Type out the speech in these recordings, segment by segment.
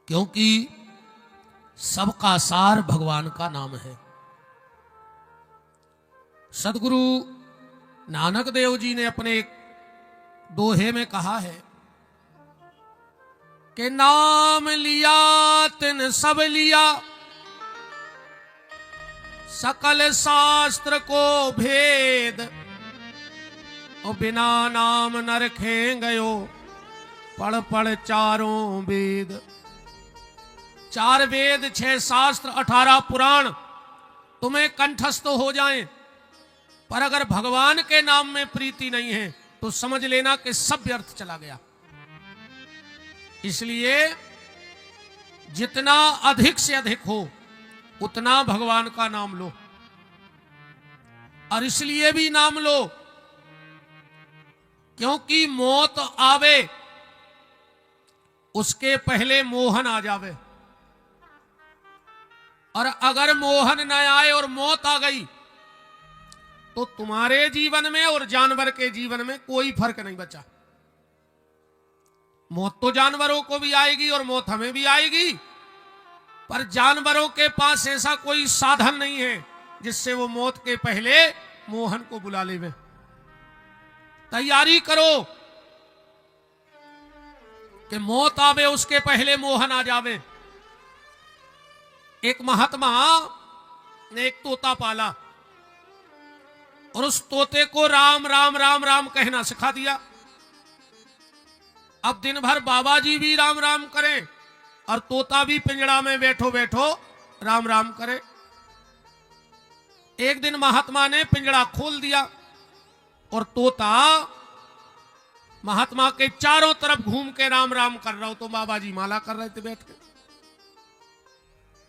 क्योंकि सबका सार भगवान का नाम है। सदगुरु नानक देव जी ने अपने एक दोहे में कहा है कि नाम लिया तिन सब लिया, सकल शास्त्र को भेद, और बिना नाम न रखे गयो, पढ़ पढ़ चारों वेद। 4 वेद, 6 शास्त्र, 18 पुराण तुम्हें कंठस्थ हो जाएं, पर अगर भगवान के नाम में प्रीति नहीं है तो समझ लेना कि सब व्यर्थ चला गया। इसलिए जितना अधिक से अधिक हो उतना भगवान का नाम लो। और इसलिए भी नाम लो क्योंकि मौत आवे उसके पहले मोहन आ जावे, और अगर मोहन न आए और मौत आ गई तो तुम्हारे जीवन में और जानवर के जीवन में कोई फर्क नहीं बचा। मौत तो जानवरों को भी आएगी और मौत हमें भी आएगी, पर जानवरों के पास ऐसा कोई साधन नहीं है जिससे वो मौत के पहले मोहन को बुला लेवे। तैयारी करो कि मौत आवे उसके पहले मोहन आ जावे। एक महात्मा ने एक तोता पाला और उस तोते को राम राम राम राम कहना सिखा दिया। अब दिन भर बाबा जी भी राम राम करें और तोता भी पिंजड़ा में बैठो बैठो राम राम करे। एक दिन महात्मा ने पिंजड़ा खोल दिया और तोता महात्मा के चारों तरफ घूम के राम राम कर रहा हो, तो बाबा जी माला कर रहे थे बैठ के।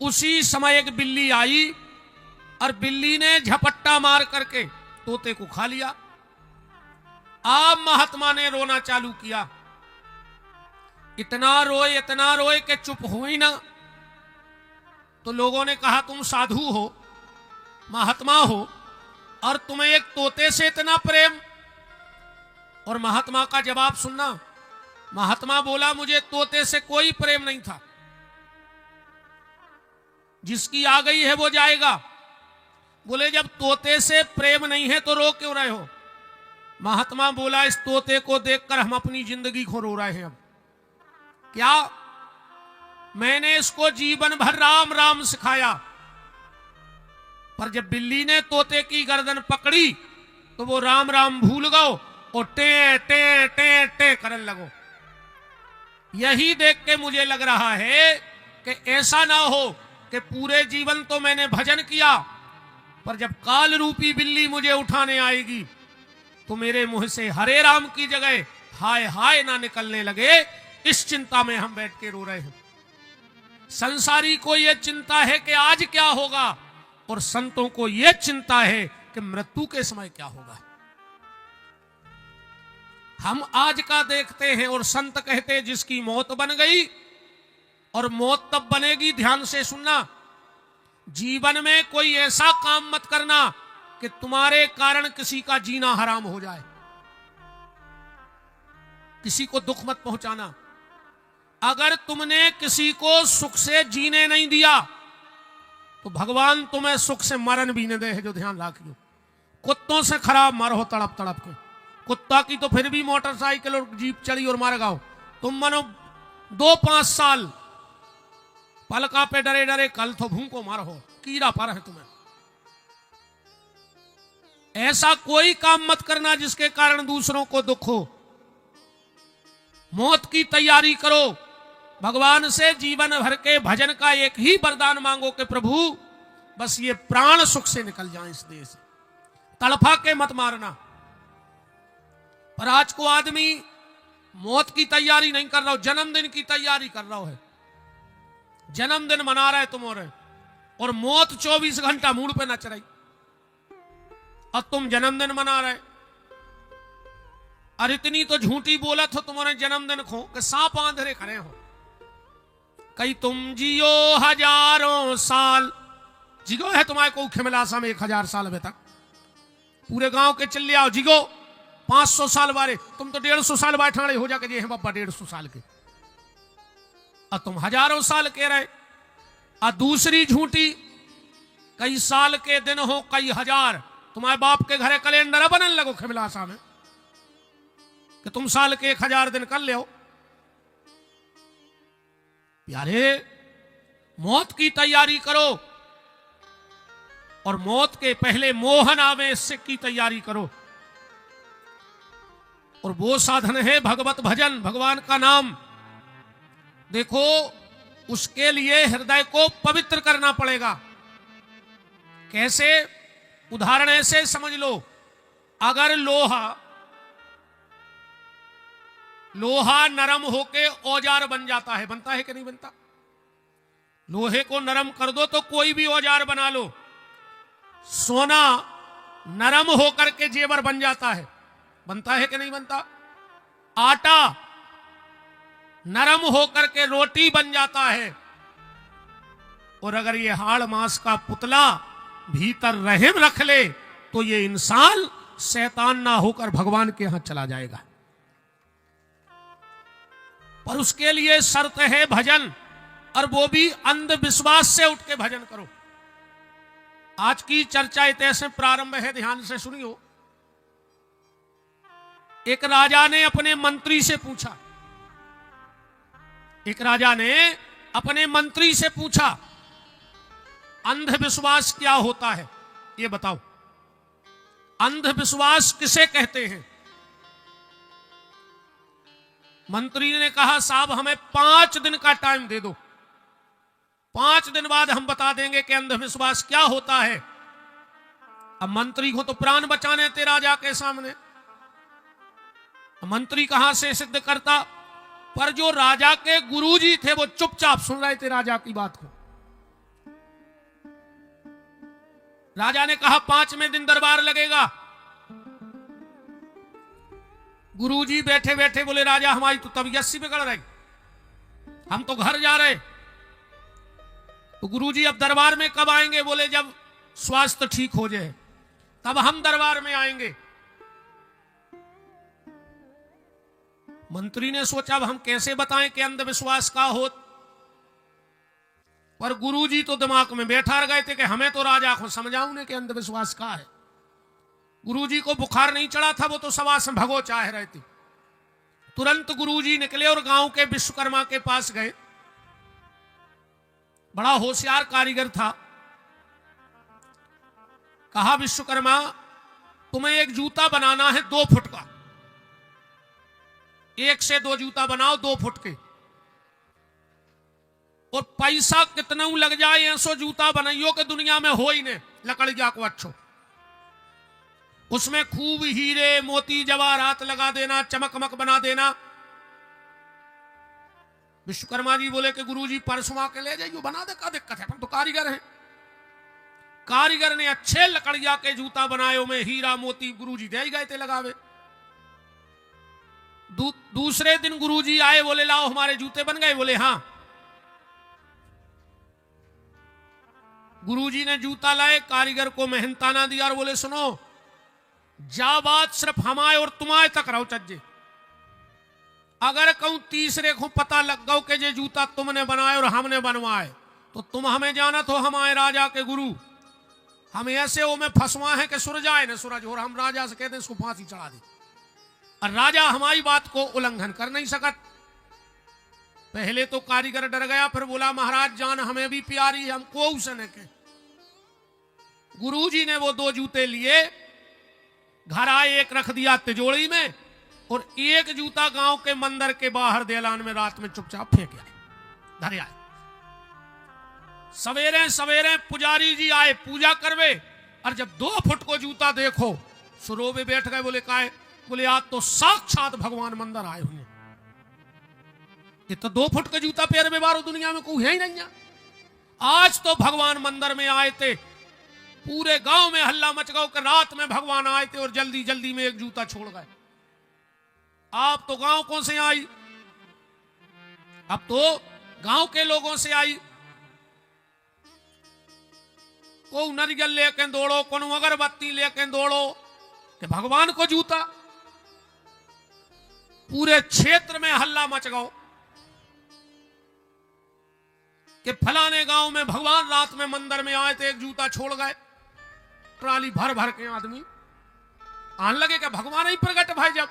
उसी समय एक बिल्ली आई और बिल्ली ने झपट्टा मार करके तोते को खा लिया। अब महात्मा ने रोना चालू किया, इतना रोए कि चुप हो ही ना। तो लोगों ने कहा तुम साधु हो, महात्मा हो, और तुम्हें एक तोते से इतना प्रेम। और महात्मा का जवाब सुनना। महात्मा बोला मुझे तोते से कोई प्रेम नहीं था, जिसकी आ गई है वो जाएगा। बोले जब तोते से प्रेम नहीं है तो रो क्यों रहे हो? महात्मा बोला इस तोते को देखकर हम अपनी जिंदगी को रो रहे हैं। अब क्या? मैंने इसको जीवन भर राम राम सिखाया, पर जब बिल्ली ने तोते की गर्दन पकड़ी तो वो राम राम भूल गओ और टे टे टे टे करने लगो। यही देख के मुझे लग रहा है कि ऐसा ना हो कि पूरे जीवन तो मैंने भजन किया, पर जब काल रूपी बिल्ली मुझे उठाने आएगी तो मेरे मुंह से हरे राम की जगह हाय हाय ना निकलने लगे। इस चिंता में हम बैठ के रो रहे हैं। संसारी को यह चिंता है कि आज क्या होगा, और संतों को यह चिंता है कि मृत्यु के समय क्या होगा। हम आज का देखते हैं और संत कहते हैं जिसकी मौत बन गई, और मौत तब बनेगी, ध्यान से सुनना, जीवन में कोई ऐसा काम मत करना कि तुम्हारे कारण किसी का जीना हराम हो जाए। किसी को दुख मत पहुंचाना। अगर तुमने किसी को सुख से जीने नहीं दिया तो भगवान तुम्हें सुख से मरण भी न दे है, जो ध्यान रखियो। कुत्तों से खराब मरो तड़प तड़प के। कुत्ता की तो फिर भी मोटरसाइकिल और जीप चढ़ी और मार गाओ, तुम मनो 2-5 साल पलका पे डरे डरे, कल तो भूखो मारो, कीड़ा पर है तुम्हें। ऐसा कोई काम मत करना जिसके कारण दूसरों को दुख हो। मौत की तैयारी करो। भगवान से जीवन भर के भजन का एक ही वरदान मांगो कि प्रभु बस ये प्राण सुख से निकल जाए इस देश से, तड़फा के मत मारना। पर आज को आदमी मौत की तैयारी नहीं कर रहा हो, जन्मदिन की तैयारी कर रहा है। जन्मदिन मना रहे तुम और मौत 24 घंटा मूड पे नच रही, और तुम जन्मदिन मना रहे। और इतनी तो झूठी बोला था तुम्हारे जन्मदिन को कि सांप आंधरे खड़े हो। कई तुम जियो हजारों साल, जिगो है तुम्हारे को खिमलासा में 1000 साल अभी तक। पूरे गांव के चिल्ले आओ जिगो 500 साल बारे, तुम तो 150 साल बैठाने हो जाके जे हैं बाबा 150 साल के। और तुम हजारों साल कह रहे। और दूसरी झूठी, कई साल के दिन हो कई हजार, तुम्हारे बाप के घरे कैलेंडर बनन लगो खिमलासा में कि तुम साल के 1000 दिन कर ले। प्यारे, मौत की तैयारी करो और मौत के पहले मोहन आवे इससे की तैयारी करो। और वो साधन है भगवत भजन, भगवान का नाम। देखो, उसके लिए हृदय को पवित्र करना पड़ेगा। कैसे? उदाहरण ऐसे समझ लो, अगर लोहा नरम होके औजार बन जाता है, बनता है कि नहीं बनता? लोहे को नरम कर दो तो कोई भी औजार बना लो। सोना नरम होकर के जेवर बन जाता है, बनता है कि नहीं बनता? आटा नरम होकर के रोटी बन जाता है। और अगर ये हाड़ मांस का पुतला भीतर रहम रख ले तो ये इंसान शैतान ना होकर भगवान के यहां चला जाएगा। पर उसके लिए शर्त है भजन, और वो भी अंधविश्वास से उठ के भजन करो। आज की चर्चा इतने प्रारंभ है, ध्यान से सुनियो। एक राजा ने अपने मंत्री से पूछा, अंधविश्वास क्या होता है ये बताओ। अंधविश्वास किसे कहते हैं? मंत्री ने कहा, साहब हमें 5 दिन का टाइम दे दो, 5 दिन बाद हम बता देंगे कि अंधविश्वास क्या होता है। अब मंत्री को तो प्राण बचाने थे राजा के सामने, मंत्री कहां से सिद्ध करता? पर जो राजा के गुरुजी थे वो चुपचाप सुन रहे थे राजा की बात को। राजा ने कहा 5वें दिन दरबार लगेगा। गुरुजी बैठे बैठे बोले, राजा हमारी तो तबीयत सी बिगड़ रही, हम तो घर जा रहे। तो गुरुजी अब दरबार में कब आएंगे? बोले जब स्वास्थ्य ठीक हो जाए तब हम दरबार में आएंगे। मंत्री ने सोचा अब हम कैसे बताएं कि अंधविश्वास का हो। पर गुरुजी तो दिमाग में बैठा रह गए थे कि हमें तो राजा को समझाऊं कि अंधविश्वास का है। गुरुजी को बुखार नहीं चढ़ा था, वो तो सवा से भगो चाह रहे थे। तुरंत गुरुजी निकले और गांव के विश्वकर्मा के पास गए। बड़ा होशियार कारीगर था। कहा, विश्वकर्मा तुम्हें एक जूता बनाना है 2 फुट का, 1 से 2 जूता बनाओ 2 फुट के, और पैसा कितना लग जाए ऐसो जूता बनाइयो कि दुनिया में हो ही नहीं लकड़िया को अच्छो। उसमें खूब हीरे मोती जवाहरात लगा देना, चमकमक बना देना। विश्वकर्मा जी बोले कि गुरुजी परसों आके ले जाइयो, बना दे, का दिक्कत है, हम तो कारीगर हैं। कारीगर ने अच्छे लकड़िया के जूता बनाए, में हीरा मोती गुरुजी दे गए थे लगावे। दूसरे दिन गुरुजी आए, बोले लाओ हमारे जूते बन गए। बोले हाँ। गुरुजी ने जूता लाए, कारीगर को मेहनताना दिया और बोले सुनो, जा बात सिर्फ हमारे और तुम्हारे तक रहो चज्जे। अगर कहूं तीसरे को पता लग गो कि ये जूता तुमने बनाए और हमने बनवाए तो तुम हमें जाना तो हमारे राजा के गुरु हम ऐसे वो में फंसवा है कि सुरजाए न सूरज, और हम राजा से कहते इसको फांसी चढ़ा दे। और राजा हमारी बात को उल्लंघन कर नहीं सकत। पहले तो कारीगर डर गया, फिर बोला महाराज जान हमें भी प्यारी, हमको उसने के। गुरुजी ने वो 2 जूते लिए, घर आए, एक रख दिया तिजोरी में और एक जूता गांव के मंदिर के बाहर देलान में रात में चुपचाप फेंक आए, धरे आए। सवेरे सवेरे पुजारी जी आए पूजा करवे, और जब 2 फुट को जूता देखो सुरोबे बैठ गए। बोले काहे? बोले आज तो साक्षात भगवान मंदिर आए हुए। ये तो 2 फुट का जूता पैर में बारो दुनिया में कोई है ही नहीं है। आज तो भगवान मंदिर में आए थे, पूरे गांव में हल्ला मच गया कि रात में भगवान आए थे और जल्दी जल्दी में एक जूता छोड़ गए। आप तो गांव कौन से आई? अब तो गांव के लोगों से आई। को नारियल लेके दौड़ो, को अगरबत्ती लेके दौड़ो कि भगवान को जूता। पूरे क्षेत्र में हल्ला मच गया। कि फलाने गांव में भगवान रात में मंदिर में आए थे, एक जूता छोड़ गए, ट्राली भर भर के आदमी आने लगे कि भगवान ही प्रकट भाई। जब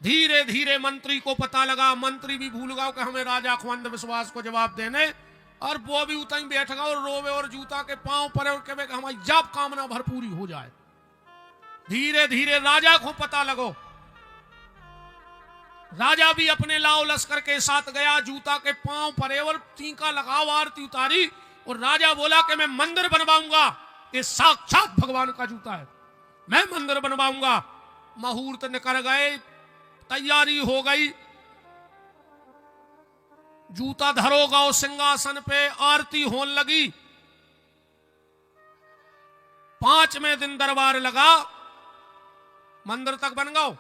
धीरे धीरे मंत्री को पता लगा, मंत्री भी भूल गया कि हमें राजा को अंधविश्वास को जवाब देने, और वो भी उतना ही बैठ गया और रोवे और जूता के पांव पर और कहे कि हमारी जब कामना भरपूरी हो जाए। धीरे धीरे राजा को पता लगो, राजा भी अपने लाओ लश्कर के साथ गया, जूता के पांव पर और टीका लगाओ, आरती उतारी, और राजा बोला कि मैं मंदिर बनवाऊंगा, ये साक्षात भगवान का जूता है, मैं मंदिर बनवाऊंगा। मुहूर्त निकल गए, तैयारी हो गई, जूता धरोगा और सिंहासन पे, आरती होने लगी। 5वें दिन दरबार लगा, मंदिर तक बन गओ,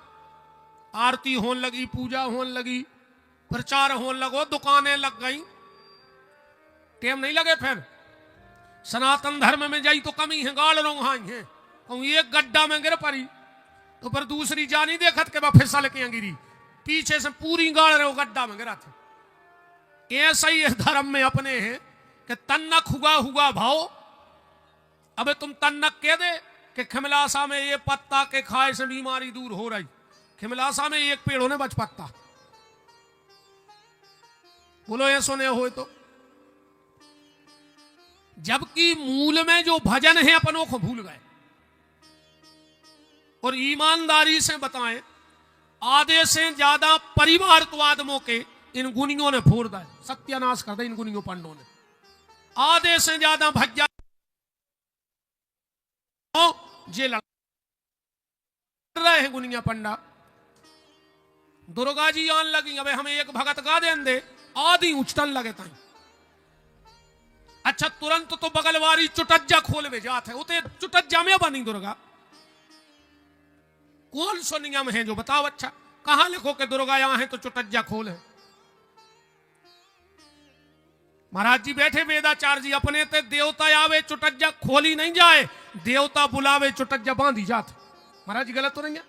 आरती होने लगी, पूजा होने लगी, प्रचार होने लगो, दुकानें लग गई। टेम नहीं लगे फिर सनातन धर्म में जाई तो कमी है, गाल रोंघाई है, कहूं एक गड्ढा में गिर पड़ी तो पर दूसरी जा नहीं देखत के बाद फिसल के गिरी, पीछे से पूरी गाड़ रहे गड्ढा में गिरा था। ऐसा ही धर्म में अपने हैं कि तन्नक हुआ हुआ भाव। अबे तुम तन्नक कह दे कि खिमलासा में ये पत्ता के खाए से बीमारी दूर हो रही, खिमलासा में एक पेड़ होने बच पत्ता, बोलो ये सुने हो तो। जबकि मूल में जो भजन है अपनों को भूल गए। और ईमानदारी से बताएं, आधे से ज्यादा परिवार तो आदमों के इन गुनियों ने फोड़ दिया, सत्यानाश कर दिया इन गुनियों पंडों ने। आधे से ज्यादा भज्जा जे लड़ रहे हैं गुनिया पंडा। दुर्गा जी आन लगी, अबे हमें एक भगत गा दें दे, आधी उछटन लगे ताई। अच्छा तुरंत तो बगलवारी चुटज्जा खोल में जाते है, उते चुटज्जा में बनी दुर्गा। कौन सो नियम है जो बताओ? अच्छा कहां लिखो कि दुर्गा यहां है तो चुटज्जा खोल है? महाराज जी बैठे वेदाचार्य जी, अपने ते देवता आवे चुटज्जा खोली नहीं जाए, देवता बुलावे चुटज्जा बांधी जाते। महाराज जी गलत तो नहीं है?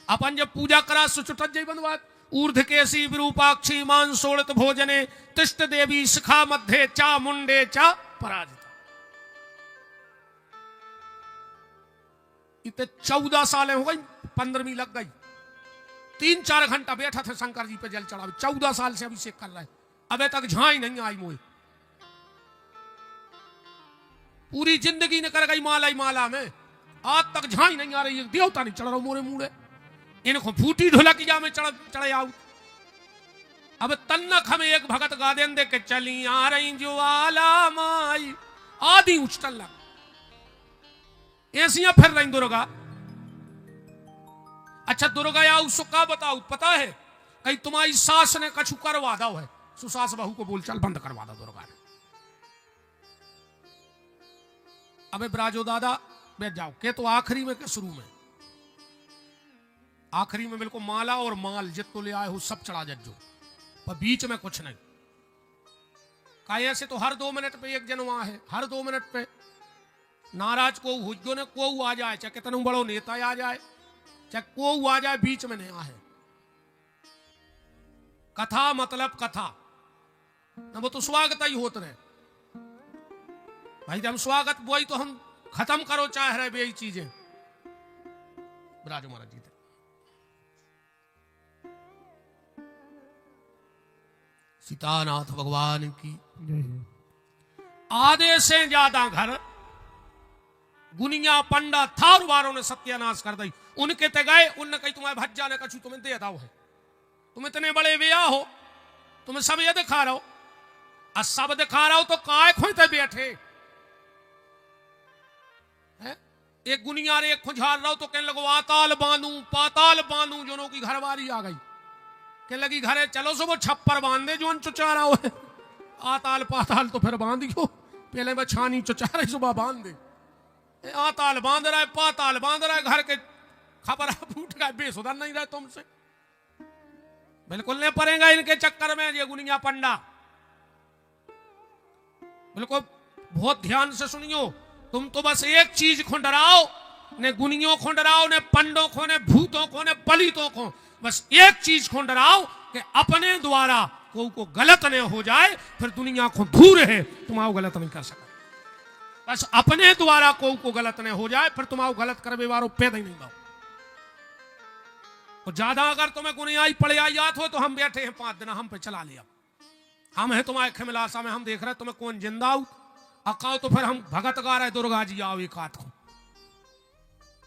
अपन जब पूजा करा सो चुटज्जा ही बंधवा। ऊर्ध केसी विरूपाक्षी मान सोड़त भोजने, तिष्ट देवी शिखा मध्य चा मुंडे चा पराजिता। इतने 14 सालें हो गई, 15वीं लग गई। 3-4 घंटा बैठा था शंकर जी पे जल चढ़ा, 14 साल से अभिषेक कर रहा है, अबे तक झाई नहीं आई मोए। पूरी जिंदगी ने कर गई माला ही माला में, आज तक झाई नहीं आ रही है, देवता नहीं चढ़ रहा मोरे मुड़े। इनको फूटी ढोलकिया में चढ़े आऊ। अब तन्नक हमें एक भगत गा दें दे के चली आ रही ज्वाला माई, आधी उछटन लग ऐसियां फिर रही दुर्गा। अच्छा दुर्गा आऊ सुखा बताऊ, पता है कहीं तुम्हारी सास ने कछु करवा दो है, सुसास बहू को बोल चल बंद करवा दो दुर्गा ने। अबे ब्राजो दादा बैठ जाओ, के तो आखिरी में के शुरू में? आखिरी में बिल्कुल माला और माल जितो ले आए हो सब चढ़ा जज्जो, पर बीच में कुछ नहीं। काहे से तो हर 2 मिनट पे एक जन वहां है, हर 2 मिनट पे नाराज को हुज्जो ने को आ जाए, चाहे कितना बड़ो नेता आ जाए, चाहे को आ जाए, बीच में नहीं आ है। कथा मतलब कथा, वो तो स्वागत ही होते रहे भाई। जब स्वागत वही तो हम खत्म करो चाह रहे बेई चीजें। राजू महाराज जी सीतानाथ भगवान की। आधे से ज्यादा घर गुनिया पंडा थार वारों ने सत्यानाश कर दी। उनके ते गए, उनने कही तुम्हारे भज्जा ने कछु तुम्हें दे दाओ है, तुम इतने बड़े व्या हो, तुम्हें सब ये दिखा रहा हो, और सब दिखा रहा हो तो काय खोते बैठे है? एक गुनिया रे एक खुझार रहा हो तो कहने लगो आताल बांधू पाताल बांधू, जोनों की घरवारी आ गई, कहने लगी घरे चलो सो वो छप्पर बांध दे जो चुचा रहा हो है। आताल पाताल तो फिर बांध दियो, पहले मैं छानी चुचा रही सुबह बांध दे। आताल बांध रहा है, पाताल बांध रहा है, घर के खबर फूट गए, बेसुधर नहीं रहे तुमसे। बिल्कुल नहीं पड़ेगा इनके चक्कर में ये गुनिया पंडा। बिल्कुल बहुत ध्यान से सुनियो, तुम तो बस एक चीज को डराओ, ने गुनियों को डराओ, ने पंडों को, ने भूतों को, ने पलितों को, बस एक चीज को डराओ कि अपने द्वारा को गलत न हो जाए, फिर दुनिया को दूर है, तुम आओ गलत नहीं कर सको। बस अपने द्वारा को गलत न हो जाए, फिर तुम आओ गलत करवे वारो पैदा ही नहीं पाओ। तो ज्यादा अगर तुम्हें गुनियाई पड़े आई याद हो तो हम बैठे हैं 5 दिन, हम पे चला लिया। हम है तुम्हारे खिमलासा में, हम देख रहे तुम्हें कौन जिंदा हो अकाओ, तो फिर हम भगत गा रहे दुर्गा जी आओ एक हाथ को,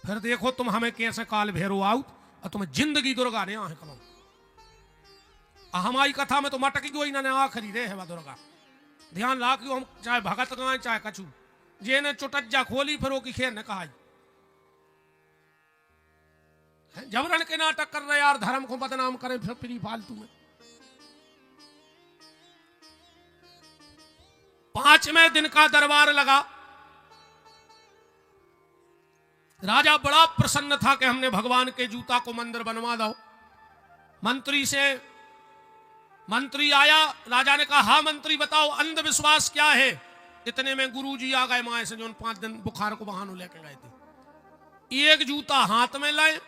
फिर देखो तुम हमें कैसे काल भैरो आओ और तुम्हें जिंदगी दुर्गा ने आहे कमाओ। हमारी कथा में तो मटकी गई ना आखिरी रे है दुर्गा। ध्यान रखियो, हम चाहे भगत गाए चाहे कछु, जे ने चुटज्जा खोली फिर वो की खेर ने कहा जबरन के नाटक कर रहे यार, धर्म को बदनाम करें फिर फ्री फालतू में। 5वें दिन का दरबार लगा। राजा बड़ा प्रसन्न था कि हमने भगवान के जूता को मंदिर बनवा दो। मंत्री आया, राजा ने कहा हाँ मंत्री बताओ अंधविश्वास क्या है। इतने में गुरुजी आ गए माए से, जो 5 दिन बुखार को बहानो लेके गए थे। एक जूता हाथ में लाए,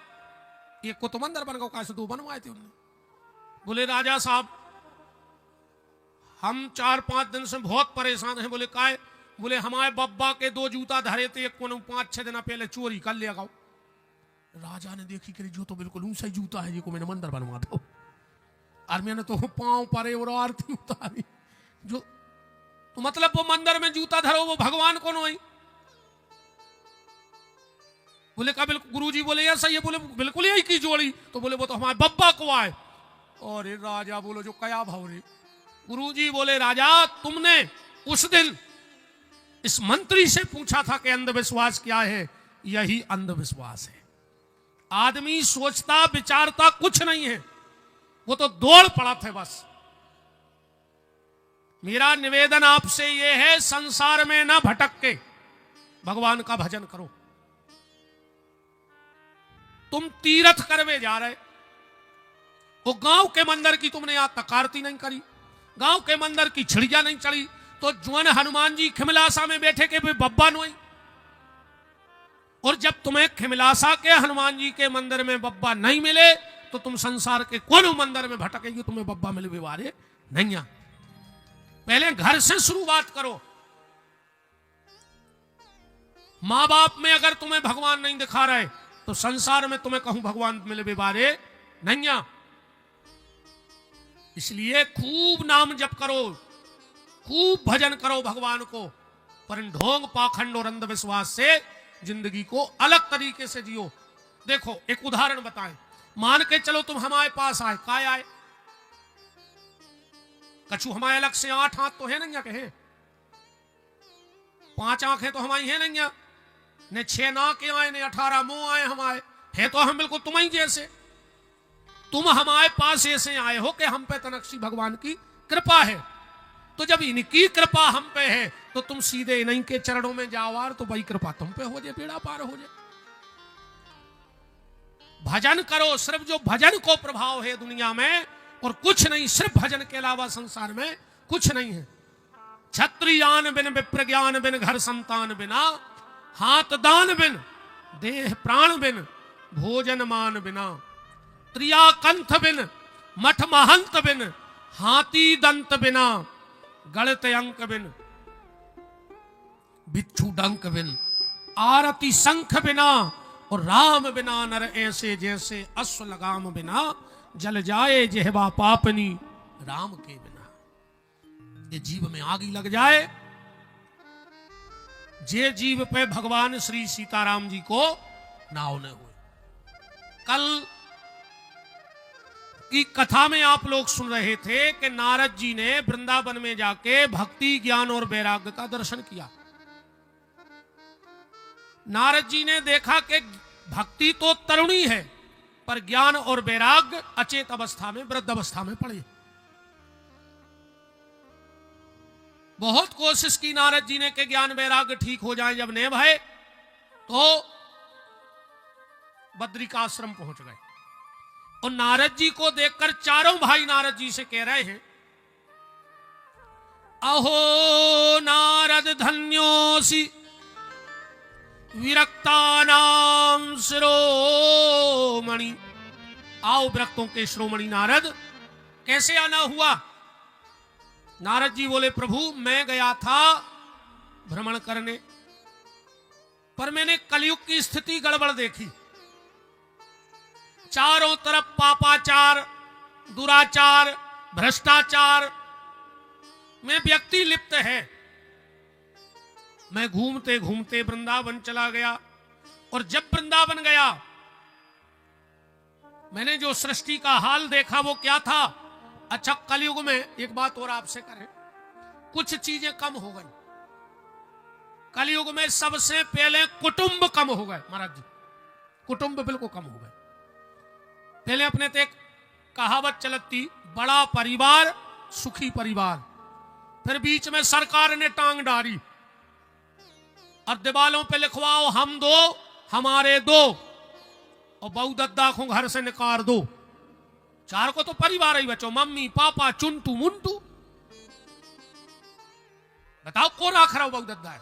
एक को तो मंदिर बन गया, कैसे 2 बनवाए थे उन्होंने। बोले राजा साहब हम 4-5 दिन से बहुत परेशान हैं। बोले काय? बोले हमारे बब्बा के 2 जूता धरे थे, एक को 5-6 दिन पहले चोरी कर लिया गाओ। राजा ने देखी कि जो तो बिल्कुल ऊंचा ही जूता है, जी को मैंने मंदिर बनवा दो। और मैंने तो पांव परे और आरती उतारी, जो तो मतलब वो मंदिर में जूता धरो वो भगवान को नहीं। बोले का बिल्कुल गुरुजी बोले यार सही है। बोले बिल्कुल यही की जोड़ी। तो बोले वो तो हमारे बब्बा को आए। और राजा बोलो जो कया भाव रे। गुरुजी बोले राजा तुमने उस दिन इस मंत्री से पूछा था कि अंधविश्वास क्या है, यही अंधविश्वास है। आदमी सोचता विचारता कुछ नहीं है, वो तो दौड़ पड़ा थे बस। मेरा निवेदन आपसे यह है संसार में ना भटक के भगवान का भजन करो। तुम तीर्थ करवे जा रहे, वो गांव के मंदिर की तुमने यहां तक आरती नहीं करी, गांव के मंदिर की छिड़िया नहीं चढ़ी, तो जुअन हनुमान जी खिमलासा में बैठे के बब्बा नोई। और जब तुम्हें खिमलासा के हनुमान जी के मंदिर में बब्बा नहीं मिले तो तुम संसार के कौन मंदिर में भटकेगी, तुम्हें बब्बा मिले विवारे नहीं। आ पहले घर से शुरुआत करो। मां बाप में अगर तुम्हें भगवान नहीं दिखा रहे तो संसार में तुम्हें कहूं भगवान मिले विवारे नहीं। आ इसलिए खूब नाम जप करो, खूब भजन करो भगवान को, पर इन ढोंग पाखंड और अंधविश्वास से जिंदगी को अलग तरीके से जियो। देखो एक उदाहरण बताएं, मान के चलो तुम हमारे पास आए, काय आए? कछु हमारे अलग से 8 हाथ तो है नहीं कहे, 5 आंखें तो हमारी है नहीं, ने 6 नाकें आए, ने 18 मुंह आए हमारे, है तो हम बिल्कुल तुम ही जैसे। तुम हमारे पास ऐसे आए हो कि हम पे तनक्षी भगवान की कृपा है, तो जब इनकी कृपा हम पे है तो तुम सीधे इन्हीं के चरणों में जाओ, तो भाई कृपा तुम पे हो जाए, बेड़ा पार हो जाए। भजन करो, सिर्फ जो भजन को प्रभाव है दुनिया में, और कुछ नहीं, सिर्फ भजन के अलावा संसार में कुछ नहीं है। क्षत्रियान बिन विप्रज्ञान बिन घर संतान बिना, हाथ दान बिन देह प्राण बिन भोजन मान बिना, त्रिया कंठ बिन मठ महंत बिन हाथी दंत बिना, गणित अंक बिन बिच्छू डंक बिन, आरती शंख बिना, और राम बिना नर ऐसे जैसे अश्व लगाम बिना, जल जाए जेहबा पापनी राम के बिना। ये जीव में आग ही लग जाए, जे जीव पे भगवान श्री सीताराम जी को नाव न हुए। कल की कथा में आप लोग सुन रहे थे कि नारद जी ने वृंदावन में जाके भक्ति ज्ञान और वैराग्य का दर्शन किया। नारद जी ने देखा कि भक्ति तो तरुणी है, पर ज्ञान और वैराग्य अचेत अवस्था में, वृद्ध अवस्था में पड़े। बहुत कोशिश की नारद जी ने कि ज्ञान वैराग्य ठीक हो जाए। जब नहीं भय तो बद्री का आश्रम पहुंच गए, और नारद जी को देखकर चारों भाई नारद जी से कह रहे हैं, अहो नारद धन्योसी विरक्ता नाम शिरोमणि। आओ विरक्तों के शिरोमणि नारद, कैसे आना हुआ? नारद जी बोले प्रभु मैं गया था भ्रमण करने, पर मैंने कलयुग की स्थिति गड़बड़ देखी। चारों तरफ पापाचार, दुराचार, भ्रष्टाचार में व्यक्ति लिप्त है। मैं घूमते घूमते वृंदावन चला गया, और जब वृंदावन गया मैंने जो सृष्टि का हाल देखा वो क्या था। अच्छा, कलयुग में एक बात और आपसे करें, कुछ चीजें कम हो गई। कलयुग में सबसे पहले कुटुंब कम हो गए महाराज जी, कुटुंब बिल्कुल कम हो गए। पहले अपने तो एक कहावत चलती, बड़ा परिवार सुखी परिवार, फिर बीच में सरकार ने टांग डाली और दीवालों पे लिखवाओ हम दो हमारे दो, और बहु दद्दा को घर से निकाल दो। चार को तो परिवार ही बचो, मम्मी पापा चुनटू मुंटू। बताओ को राख रहा हो बहु दद्दा है,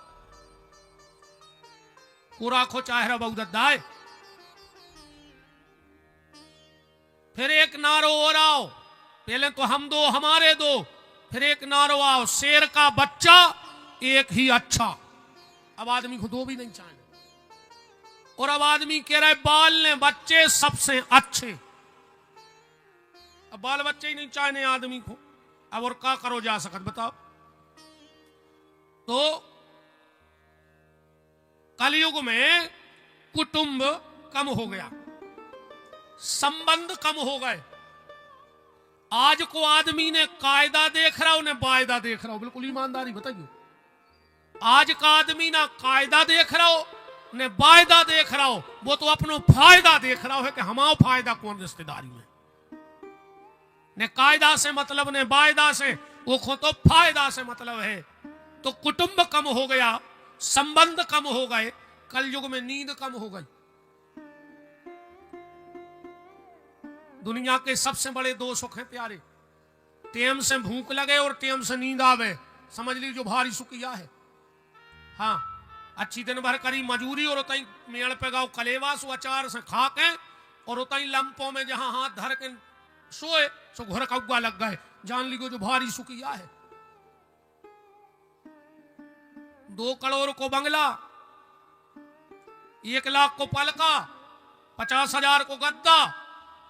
को राखो चाहे रहा बहु दद्दा है। फिर एक नारो और आओ, पहले तो हम दो हमारे दो, फिर एक नारो आओ शेर का बच्चा एक ही अच्छा। अब आदमी को दो भी नहीं चाहिए, और अब आदमी कह रहा है बाल ने बच्चे सबसे अच्छे। अब बाल बच्चे ही नहीं चाहिए आदमी को, अब और क्या करो जा सकत बताओ। तो कलयुग में कुटुंब कम हो गया, संबंध कम हो गए। आज को आदमी ने कायदा देख रहा हो ने वायदा देख रहा हो, बिल्कुल ईमानदारी बताइए। आज का आदमी ना कायदा देख रहा हो ने वायदा देख रहा हो, वो तो अपनो फायदा देख रहा हो कि हमारा फायदा कौन रिश्तेदारी में। ने कायदा से मतलब ने वायदा से, वो खो तो फायदा से मतलब है। तो कुटुंब कम हो गया, संबंध कम हो गए, कलयुग में नींद कम हो गई। दुनिया के सबसे बड़े दो सुख हैं प्यारे, टेम से भूख लगे और टेम से नींद आवे। समझ लीजिए भारी सुख यह है। हाँ, अच्छी दिन भर करी मजूरी और उतई मेड़ पे गाओ कलेवा सो अचार से खा के, और उतई लंपों में जहां हाथ धर के सोए सो घुर कौआ लग गए। जान लीजिए जो भारी सुख यह है। 2 करोड़ को बंगला, 1 लाख को पलका, 50,000 को गद्दा,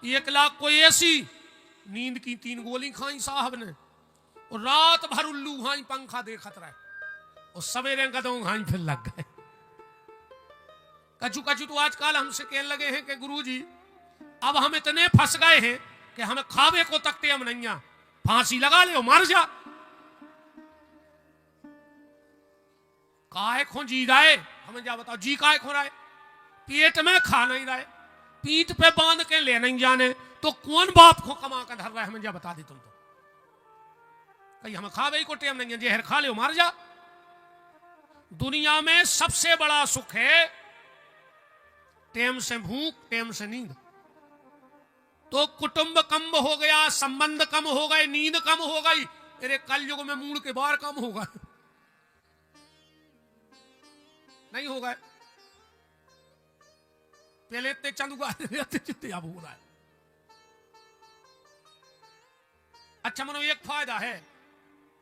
1 लाख को एसी, नींद की 3 गोली खाई साहब ने, और रात भर उल्लू खाई पंखा देखत रहे, और सवेरे गदों खाई फिर लग गए। कचू कचू तो आजकल हमसे कहने लगे हैं कि गुरुजी अब हम इतने फंस गए हैं कि हमें खावे को तकते हम नहीं, फांसी लगा ले मर जा। काय खो जी रहे हमें जा बताओ, जी काय खो रहा है? पेट में खा नहीं रहे, पीठ पे बांध के ले नहीं जाने, तो कौन बाप को कमा कर धर रहा है हमें जा बता दे तुम तो। कहीं हमें खावे को टेम नहीं है, जहर खा ले मार जा। दुनिया में सबसे बड़ा सुख है टेम से भूख, टेम से नींद। तो कुटुंब कम हो गया, संबंध कम हो गए, नींद कम हो गई। अरे कलयुग में मूड के बार कम हो गए, नहीं हो गए। पहले इतने चंदुआ चित्ते अब हो रहा है। अच्छा मनो एक फायदा है,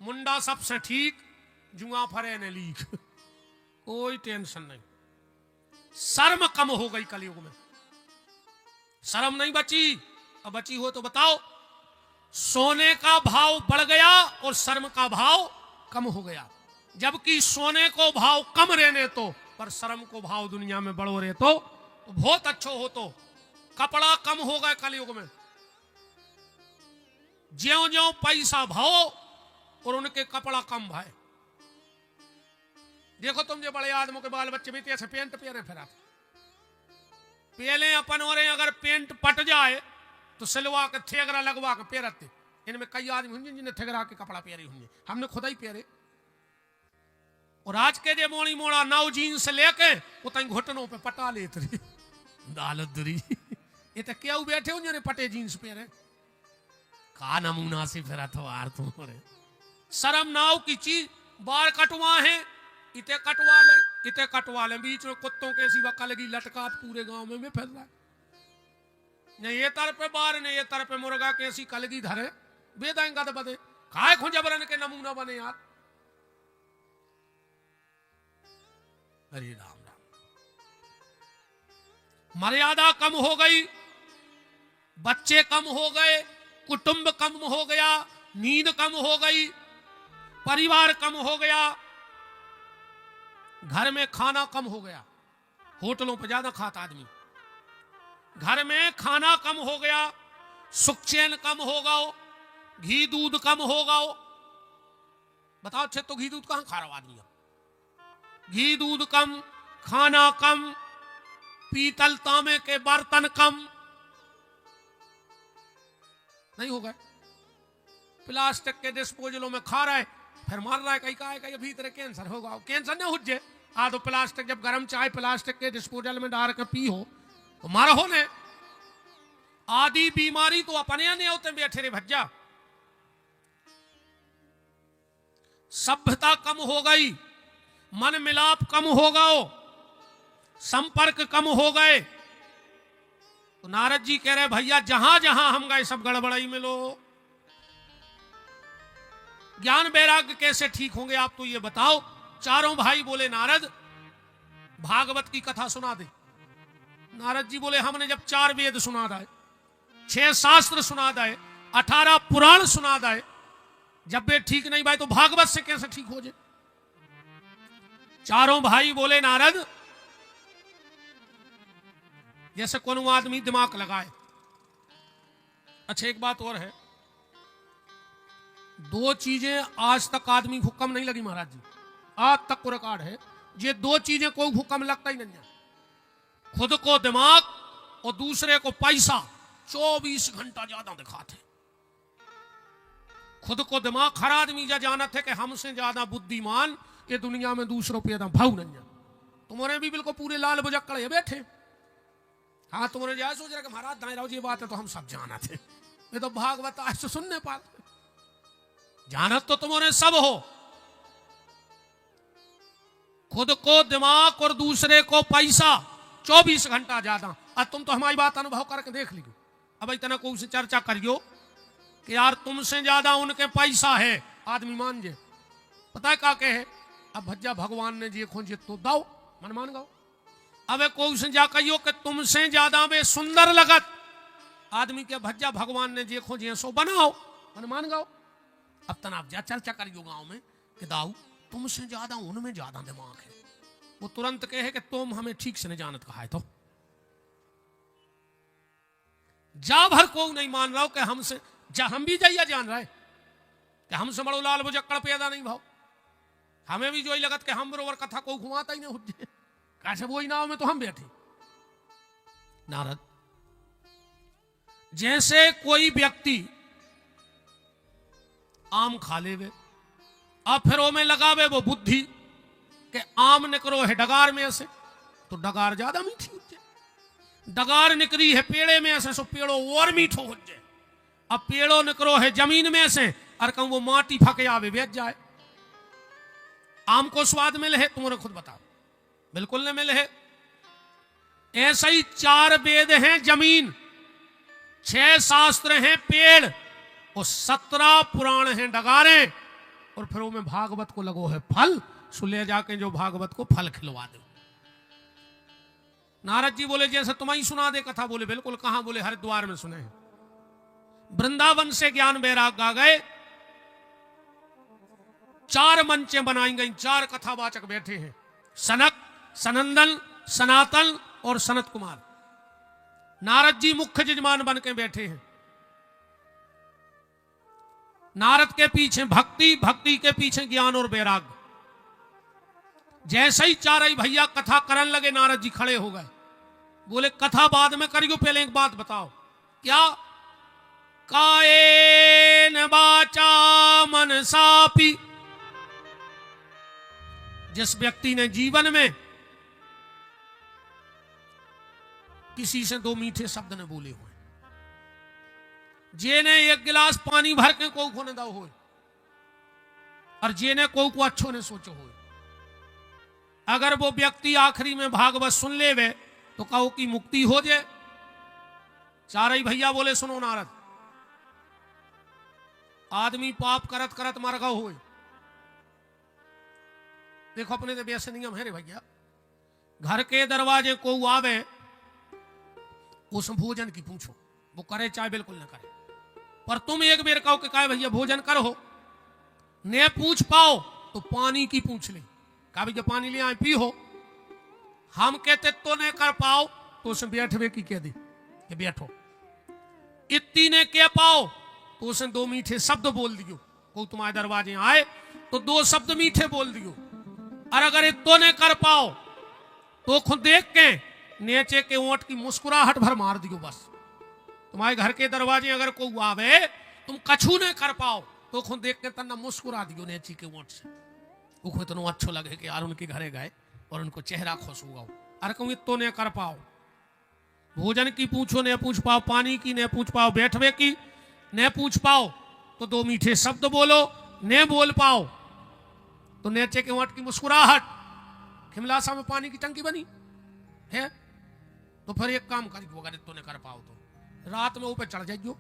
मुंडा सबसे ठीक, जुआ फरे ने लीक, कोई टेंशन नहीं। शर्म कम हो गई कलयुग में, शर्म नहीं बची। अब बची हो तो बताओ। सोने का भाव बढ़ गया और शर्म का भाव कम हो गया। जबकि सोने को भाव कम रहने तो, पर शर्म को भाव दुनिया में बढ़ो रहे तो बहुत अच्छो हो। तो कपड़ा कम हो गए कलयुग में, ज्यो ज्यो पैसा भाव और उनके कपड़ा कम भाई। देखो तुम जो बड़े आदमों के बाल बच्चे भी ऐसे पेंट पहने फिर पहले अपन हो रहे, अगर पेंट पट जाए तो सिलवा के थेगरा लगवा के पहनते। इनमें कई आदमी होंगे जिन्हें थेगरा के कपड़ा पहने होंगे, हमने खुदा ही पहने। और आज के जे मोड़ी मोड़ा नाव जीन्स लेके उतई घुटनों पे पटा लेते रही दालदरी। ये तो क्या बैठे हो जिन्हें पटे जीन्स पहने, का नमूना से फिर अथवार तुम्हारे। शर्म नाव की चीज, बार कटवा है इते कटवा ले, इते कटवा ले, बीच में कुत्तों के सिवा कलगी लटका पूरे गांव में फैल रहा है। न ये तरफ पे बार ने ये तरफ पे मुर्गा कैसी कलगी धरे बेदाएंगा तो बदे काय खो जबरन के नमूना बने यार। हरे राम राम। मर्यादा कम हो गई, बच्चे कम हो गए, कुटुंब कम हो गया, नींद कम हो गई, परिवार कम हो गया, घर में खाना कम हो गया। होटलों पर ज्यादा खाता आदमी, घर में खाना कम हो गया, सुख चैन कम होगा, घी दूध कम होगा। बताओ अच्छे, तो घी दूध कहां खा रहा हो आदमी? घी दूध कम, खाना कम, पीतल तांबे के बर्तन कम, नहीं हो गए। प्लास्टिक के डिस्पोजलों में खा रहा है, फिर मार रहा है, कहीं का है कहीं भीतर कैंसर होगा। कैंसर नहीं हुज्जे आ तो प्लास्टिक, जब गर्म चाय प्लास्टिक के डिस्पोजल में डाल के पी हो तो मारा हो ने। आदि बीमारी तो अपने नहीं होते बैठे रे भज्जा। सभ्यता कम हो गई, मन मिलाप कम हो गया, संपर्क कम हो गए। तो नारद जी कह रहे भैया जहां जहां हम गए सब गड़बड़ाई में लो। ज्ञान वैराग्य कैसे ठीक होंगे आप तो ये बताओ। चारों भाई बोले नारद भागवत की कथा सुना दे। नारद जी बोले हमने जब 4 वेद सुना दाए, 6 शास्त्र सुना दाए, 18 पुराण सुना दाए, जब वे ठीक नहीं भाई तो भागवत से कैसे ठीक हो जाए। चारों भाई बोले नारद जैसे कोनो आदमी दिमाग लगाए। अच्छा एक बात और है, 2 चीजें आज तक आदमी को कम नहीं लगी महाराज जी, आज तक को रिकॉर्ड है। ये 2 चीजें कोई हुक्म लगता ही नहीं है, खुद को दिमाग और दूसरे को पैसा। 24 घंटा ज्यादा दिखाते। खुद को दिमाग हर आदमी जा जानत है कि हमसे ज्यादा बुद्धिमान ये दुनिया में दूसरों पे भाव नहीं है। तुम्हारे भी बिल्कुल पूरे लाल बुजक्कड़ बैठे। हाँ तुम्हारे जैसे सोच रहे कि महाराज दाएं रहो, ये बात है तो हम सब जाना थे, ये तो भागवत आज से सुनने पाते। जानत तो तुम्हारे सब हो, खुद को दिमाग और दूसरे को पैसा। 24 घंटा ज्यादा। अब तुम तो हमारी बात अनुभव करके देख लियो। अब इतना को उसे चर्चा करियो कि यार तुमसे ज्यादा उनके पैसा है, आदमी मान जे। पता है क्या कहे? अब भज्जा भगवान ने जे खोजे तो दाओ, मन मान गाओ। अब कोई से जा कहियो कि तुमसे ज्यादा वे सुंदर लगत, आदमी के भज्जा भगवान ने जे खोजे सो बनाओ, मन मान गाओ। अब तनाव जा चर्चा करियो गांव में कि दाऊ तुमसे ज्यादा उनमें ज्यादा दिमाग है। वो तुरंत कहे कि तुम हमें ठीक से नहीं जानत कहा है। तो जा भर को नहीं मान रहा हो कि हमसे जा, हम भी जाइए जान रहे कि हमसे बड़ो लाल बुजक्कड़ पैदा नहीं भाव। हमें भी जो ही लगत कि हम बरोबर कथा को घुमाता ही नहीं हुज्जे, कैसे वो ही नाव में तो हम बैठे। नारद जैसे कोई व्यक्ति आम खा लेवे, अब फिर वो में लगावे वो बुद्धि कि आम निकरो है डगार में से तो डगार ज्यादा मीठी हो जाए। डगार निकरी है पेड़े में से सो पेड़ो और मीठो हो जाए। अब पेड़ो निकरो है जमीन में से और कहूं वो माटी फके आवे बेच जाए। आम को स्वाद मिले है तुम्हारे खुद बताओ? बिल्कुल नहीं मिले है। ऐसा ही 4 वेद हैं जमीन, 6 शास्त्र हैं पेड़ और 17 पुराण हैं डगारें, और फिर वो में भागवत को लगो है फल। सो ले जाके जो भागवत को फल खिलवा दो। नारद जी बोले जैसे तुम्हें सुना दे कथा। बोले बिल्कुल। कहां? बोले हरिद्वार में सुने हैं। वृंदावन से ज्ञान वैराग आ गए, 4 मंचें बनाई गई, 4 कथावाचक बैठे हैं, सनक, सनंदन, सनातन और सनत कुमार। नारद जी मुख्य जजमान बन के बैठे हैं। नारद के पीछे भक्ति, भक्ति के पीछे ज्ञान और वैराग्य। जैसे ही 4 भैया कथा करने लगे, नारद जी खड़े हो गए। बोले कथा बाद में करियो, पहले एक बात बताओ। क्या? कायेन वाचा मनसापि, जिस व्यक्ति ने जीवन में किसी से 2 मीठे शब्द ने बोले हुए, जेने 1 गिलास पानी भर के को खोने दाओ हो, और जेने को अच्छो ने सोचो हो, अगर वो व्यक्ति आखिरी में भागवत सुन ले वे तो कहो की मुक्ति हो जाए। 4 भैया बोले सुनो नारद, आदमी पाप करत करत मर गो हो। देखो अपने तो वैसे नियम है रे भैया, घर के दरवाजे को आवे उस भोजन की पूछो, वो करे चाहे बिल्कुल न करे, पर तुम एक बेर कहो कि कहा भैया भोजन करो, ने पूछ पाओ तो पानी की पूछ ले, कहा भैया पानी ले आए पी हो। हम कहते तो नहीं कर पाओ तो उसने बैठवे की कह दे कि बैठो। इतनी ने कह पाओ तो उसने दो मीठे शब्द बोल दियो, को तुम्हारे दरवाजे आए तो दो शब्द मीठे बोल दियो। और अगर इतो ने कर पाओ तो खुद देख के नीचे के ओंठ की मुस्कुराहट भर मार दियो बस। तुम्हारे घर के दरवाजे अगर कोई आवे तुम कछू ने कर पाओ तो खुद देख के तना मुस्कुरा दियो नीचे के ओंठ से, वो इतना अच्छो लगे कि यार उनके घरे गए और उनको चेहरा खुश हुआ। अरे कहूँ इतो ने कर पाओ, भोजन की पूछो ने पूछ पाओ, पानी की ने पूछ पाओ, बैठवे की ने पूछ पाओ तो दो मीठे शब्द बोलो, ने बोल पाओ तो नीचे के ओंठ की मुस्कुराहट। खिमलासा में पानी की टंकी बनी है तो फिर एक काम करियो, अगर इतो ने कर पाओ तो रात में ऊपर चढ़ जाइयो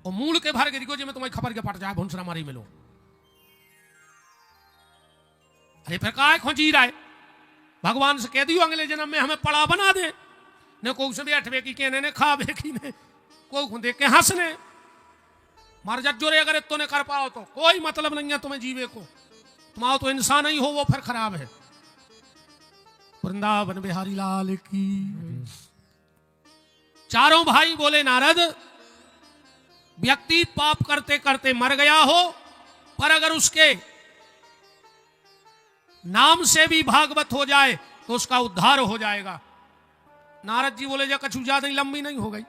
और मूल के भर गिरियो जी में तुम्हारी खबर के पट जाए भुंसरा मारी मिलो। अरे फिर काय खोजी रहा है, भगवान से कह दियो अगले जन्म में हमें पड़ा बना दे, ने को से बैठवे की कहने ने खावे की ने को देख के हंसने मर जोरे। अगर इतो ने कर पाओ तो कोई मतलब नहीं है तुम्हें जीवे को, तुम आओ तो इंसान ही हो वो फिर खराब है। वृंदावन बिहारी लाल की। चारों भाई बोले नारद व्यक्ति पाप करते करते मर गया हो पर अगर उसके नाम से भी भागवत हो जाए तो उसका उद्धार हो जाएगा। नारद जी बोले जा कछु ज्यादा लंबी नहीं हो गई,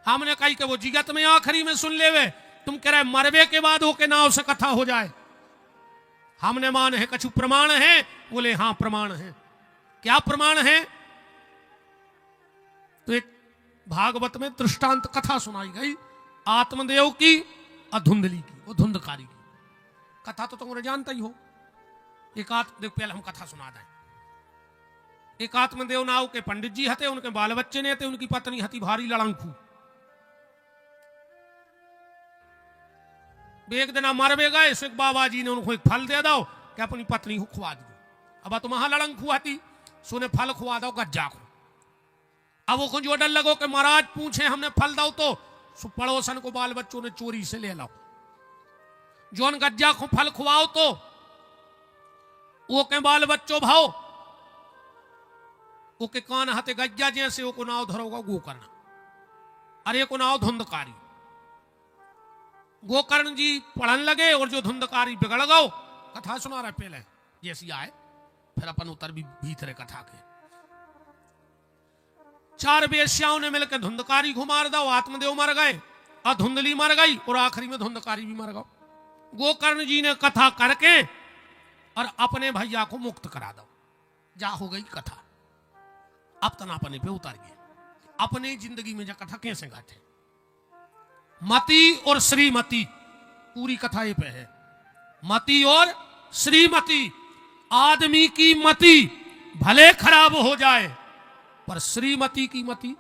हमने कही कि वो जिगत में आखिरी में सुन लेवे, तुम कह रहे मरवे के बाद हो के नाव से कथा हो जाए। हमने मान है कछु प्रमाण है, बोले हां प्रमाण है। क्या प्रमाण है? तो एक भागवत में दृष्टांत कथा सुनाई गई आत्मदेव की और धुंधली की, वो धुंधकारी की कथा तो तुम जानता ही हो। एक आत्मदेव, पहले हम कथा सुना दें। एक आत्मदेव नाव के पंडित जी हते, उनके बाल बच्चे ने थे, उनकी पत्नी हती भारी लड़ंखू। एक दिन मरवे गए, शेख बाबा जी ने उनको एक फल दे दो कि अपनी पत्नी को खुआ दो। अब तुम वहां लड़ंखू हती, सोने फल खुआ दो गज्जा को। अब वो जो डर लगो कि महाराज पूछे हमने फल दो तो पड़ोसन को बाल बच्चों ने चोरी से ले लो। जोन गज्जा को फल खुआओ तो वो के बाल बच्चों भाओ वो के कान हते गज्जा जैसे वो को नाव धरोगा गोकर्ण। अरे को नाव धुंधकारी। गोकर्ण जी पढ़न लगे और जो धुंधकारी बिगड़ गो। कथा सुना रहे पहले जैसी आए फिर अपन उतर भी भीतरे कथा के। चार वेश्याओं ने मिलकर धुंधकारी घुमार दो, आत्मदेव मर गए और धुंधली मर गई और आखिरी में धुंधकारी भी मर गो। गोकर्ण जी ने कथा करके और अपने भैया को मुक्त करा दो। जा हो गई कथा। अब तना अपने पे उतर गए, अपने जिंदगी में जा कथा कैसे घटे। मति और श्रीमती, पूरी कथा ये पे है। मति और श्रीमती। आदमी की मति भले खराब हो जाए पर श्रीमती की मति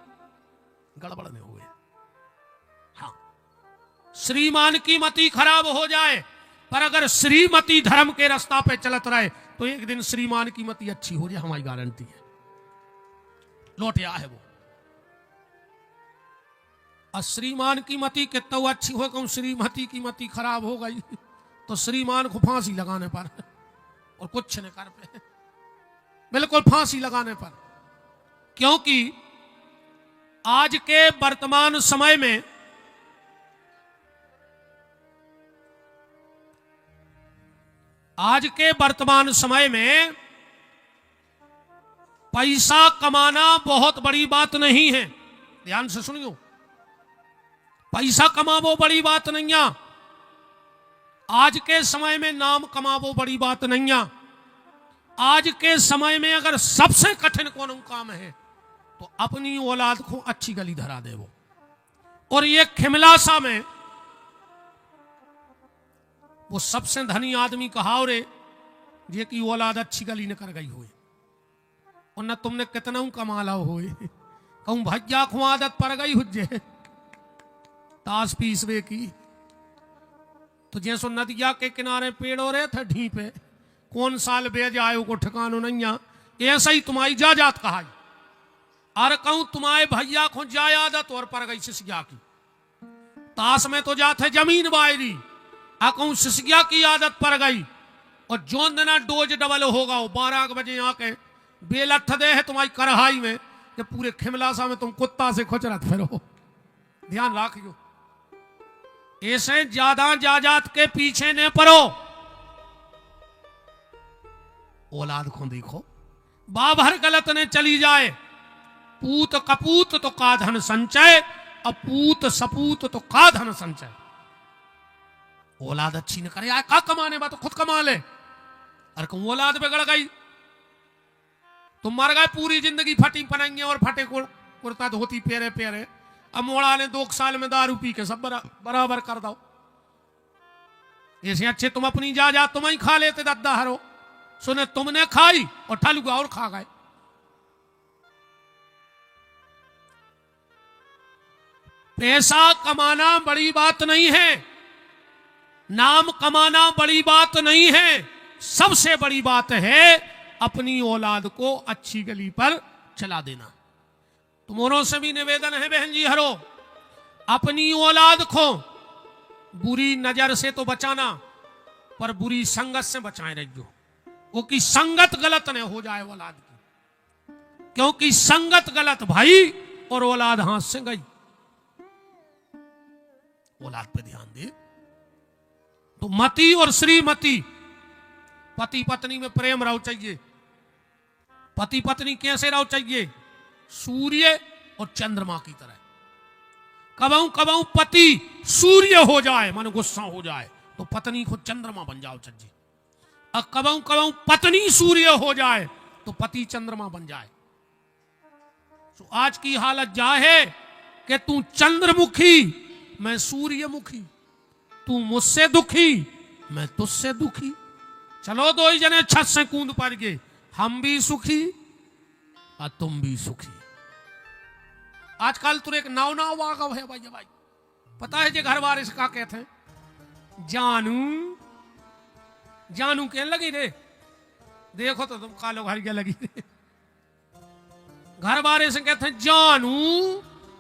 गड़बड़ में हुए। हाँ, श्रीमान की मति खराब हो जाए पर अगर श्रीमती धर्म के रास्ता पे चलत रहे तो एक दिन श्रीमान की मति अच्छी हो जाए, हमारी गारंटी है। लौटिया है वो। और श्रीमान की मति कितना अच्छी हो, कहूं श्रीमती की मति खराब हो गई तो श्रीमान को फांसी लगाने पर और कुछ नहीं कर पे, बिल्कुल फांसी लगाने पर। क्योंकि आज के वर्तमान समय में पैसा कमाना बहुत बड़ी बात नहीं है। ध्यान से सुनियो, पैसा कमावो बड़ी बात नहीं है। आज के समय में नाम कमावो बड़ी बात नहीं है। आज के समय में अगर सबसे कठिन कौन काम है तो अपनी औलाद को अच्छी गली धरा दे वो। और ये खिमलासा में वो सबसे धनी आदमी कहा रे ये की औलाद अच्छी गली न कर गई हुई और न तुमने कितना कमा ला हुए। कहूं भैया को आदत पड़ गई हुज्जे ताश पीसवे की, तो जैसो नदिया के किनारे पेड़ हो रहे थे ढी पे, कौन साल बेज आयो को ठिकानो नहीं आ, ऐसा ही तुम्हारी जाजात कहा। और कहूं तुम्हारे भैया को जाय आदत और पर गई सिसगिया की, ताश में तो जाते जमीन बायरी, आ कहूं सिसगिया की आदत पर गई, और जोन देना डोज डबल होगा वो 12 बजे आके बेलठ दे है तुम्हारी कढ़ाई में, कि पूरे खिमलासा में तुम कुत्ता से खुचरत फिरो। ध्यान रखियो, ऐसे ज्यादा जाजात के पीछे न पड़ो। औलाद को देखो, बाभर गलत ने चली जाए, पूत कपूत तो का धन संचय, अपूत सपूत तो का धन संचय। औलाद अच्छी न करे आए का कमाने बा तो खुद कमा ले, और कहूं औलाद बिगड़ गई, तुम मर गए, पूरी जिंदगी फटी पनाएंगे और फटे कुर्ता धोती पेरे पेरे, अब मोड़ा ने 2 साल में दारू पी के सब बराबर कर दो। ऐसे अच्छे तुम अपनी जा तुम ही खा लेते दद्दा हरो, सुने तुमने खाई और ठलुआ और खा गए। पैसा कमाना बड़ी बात नहीं है, नाम कमाना बड़ी बात नहीं है, सबसे बड़ी बात है अपनी औलाद को अच्छी गली पर चला देना। तुम्हारों से भी निवेदन है बहन जी हरो, अपनी औलाद को बुरी नजर से तो बचाना, पर बुरी संगत से बचाए रहियो, वो की संगत गलत न हो जाए औलाद की, क्योंकि संगत गलत भाई और औलाद हाथ से गई। औलाद पे ध्यान दे तो मति और श्रीमती, पति पत्नी में प्रेम रहो चाहिए। पति पत्नी कैसे रहो चाहिए? सूर्य और चंद्रमा की तरह। कबहू कबहू पति सूर्य हो जाए, मन गुस्सा हो जाए तो पत्नी को चंद्रमा बन जाओ चाहिए, और कबहू कबहू पत्नी सूर्य हो जाए तो पति चंद्रमा बन जाए। तो आज की हालत जा है कि तू चंद्रमुखी मैं सूर्यमुखी, तू मुझसे दुखी मैं तुझसे दुखी, चलो 2 ही जने छत से कूद पड़ गए, हम भी सुखी और तुम भी सुखी। आजकल तो एक नाव वागव है भाई, भाई पता है जे घर बार इसका कहते हैं, जानू जानू कहने लगी रे, देखो तो तुम कालो घर के लगी रे, घर बार से कहते हैं जानू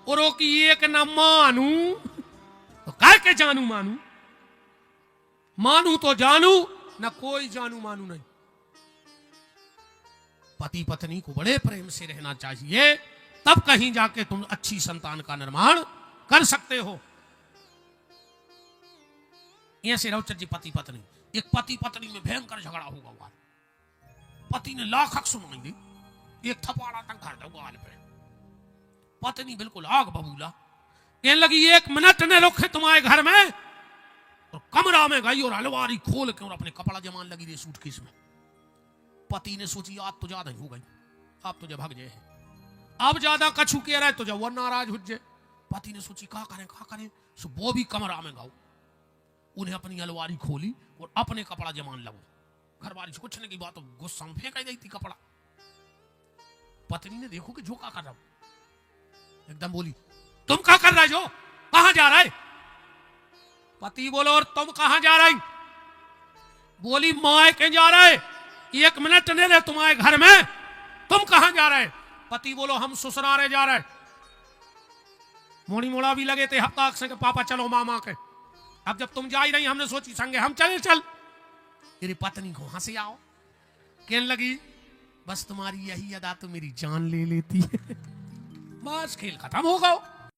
और की एक न मानू, तो कह के जानू मानू, मानू तो जानू न कोई जानू मानू नहीं। पति पत्नी को बड़े प्रेम से रहना चाहिए, तब कहीं जाके तुम अच्छी संतान का निर्माण कर सकते हो। ऐसे रहो जी पति पत्नी, एक पति पत्नी में भयंकर झगड़ा होगा, पति ने लाख सुनाएंगे, एक थपाड़ा तक घर दो गाल पे, पत्नी बिल्कुल आग बबूला, कहने लगी 1 मिनट ने रुके तुम्हारे घर में, और कमरा में गई और अलमारी खोल के और अपने कपड़ा जमान लगी रही सूटकेस में। पति ने सोची आज तो ज्यादा ही हो गई, आप तुझे भाग जाए, अब ज्यादा कछु कह रहा है तो जब वो नाराज हो जाए। पति ने सोची क्या करें, सो वो भी कमरा में गाओ, उन्हें अपनी अलमारी खोली और अपने कपड़ा जमान लगो। घर वाली से कुछ नहीं की बात, तो गुस्सा में फेंक गई थी कपड़ा। पत्नी ने देखो कि जो क्या कर रहा हूं, एकदम बोली तुम क्या कर रहे हो, कहां जा रहा है? पति बोलो और तुम कहां जा रही? बोली माए के जा रहा है, 1 मिनट नहीं रहे तुम्हारे घर में, तुम कहां जा रहे? पति बोलो हम ससुरारे जा रहे। मोड़ी मोड़ा भी लगे थे हफ्ता से के पापा चलो मामा के, अब जब तुम जा ही रही हमने सोची संगे हम चल। मेरी पत्नी को हंसी आओ, कहने लगी बस तुम्हारी यही अदा तो मेरी जान ले लेती है। बस खेल खत्म हो गया।